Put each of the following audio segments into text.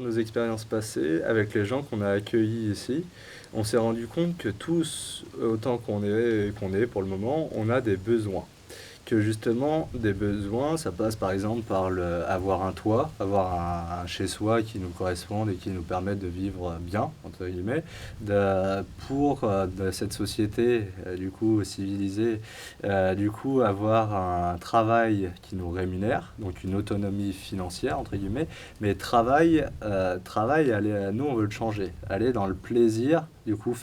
Nos expériences passées, avec les gens qu'on a accueillis ici, on s'est rendu compte que tous, autant qu'on est pour le moment, on a des besoins. Que justement, des besoins, ça passe par exemple par avoir un toit, avoir un chez-soi qui nous corresponde et qui nous permette de vivre bien, entre guillemets, pour cette société, du coup, civilisée, du coup, avoir un travail qui nous rémunère, donc une autonomie financière, entre guillemets, mais nous, on veut le changer, aller dans le plaisir, du coup,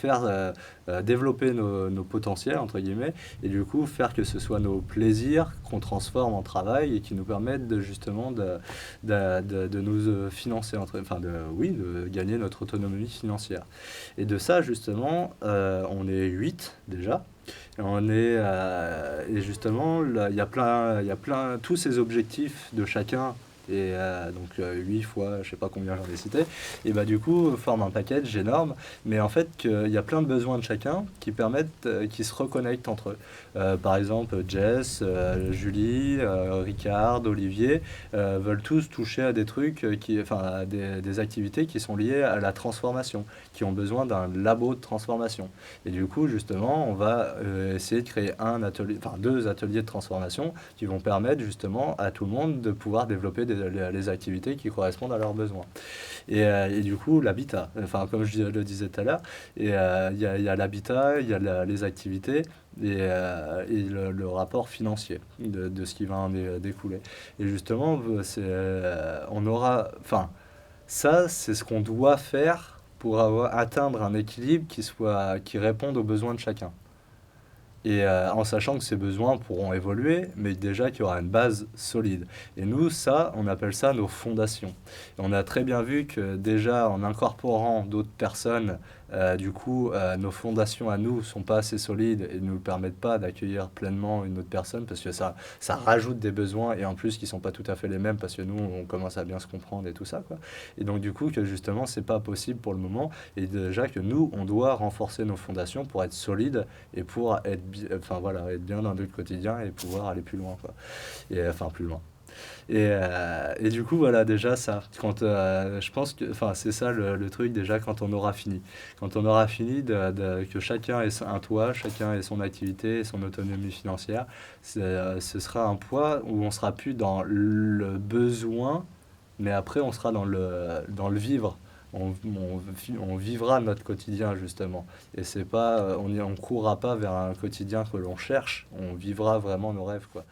développer nos potentiels, entre guillemets, et du coup faire que ce soit nos plaisirs qu'on transforme en travail et qui nous permettent justement de nous financer, oui, de gagner notre autonomie financière. Et de ça, justement, on est 8 déjà. Et justement, là, il y a plein, tous ces objectifs de chacun, et donc 8 fois, je sais pas combien j'en ai cité, et bah du coup, forme un package énorme, mais en fait, il y a plein de besoins de chacun qui se reconnectent entre eux. Par exemple, Jess, Julie, Ricard, Olivier veulent tous toucher à des trucs, à des activités qui sont liées à la transformation, qui ont besoin d'un labo de transformation. Et du coup, justement, on va essayer de créer deux ateliers de transformation qui vont permettre justement à tout le monde de pouvoir développer les activités qui correspondent à leurs besoins. Et du coup, l'habitat, enfin, comme le disais tout à l'heure, il y a l'habitat, il y a les activités et le rapport financier de ce qui va en découler. Et justement, ça, c'est ce qu'on doit faire pour atteindre un équilibre qui réponde aux besoins de chacun. Et en sachant que ces besoins pourront évoluer, mais déjà qu'il y aura une base solide. Et nous, ça, on appelle ça nos fondations. Et on a très bien vu que déjà en incorporant d'autres personnes, nos fondations à nous sont pas assez solides et ne nous permettent pas d'accueillir pleinement une autre personne parce que ça rajoute des besoins et en plus qui sont pas tout à fait les mêmes parce que nous, on commence à bien se comprendre et tout ça, quoi. Et donc du coup, que justement, c'est pas possible pour le moment et déjà que nous, on doit renforcer nos fondations pour être solides et pour être bien dans notre quotidien et pouvoir aller plus loin, quoi. Plus loin. Et du coup, voilà, déjà ça. Je pense que, c'est ça le truc déjà quand on aura fini. Quand on aura fini que chacun ait un toit, chacun ait son activité, et son autonomie financière, ce sera un poids où on sera plus dans le besoin, mais après on sera dans le vivre. On vivra notre quotidien justement. Et c'est pas, on courra pas vers un quotidien que l'on cherche, on vivra vraiment nos rêves, quoi.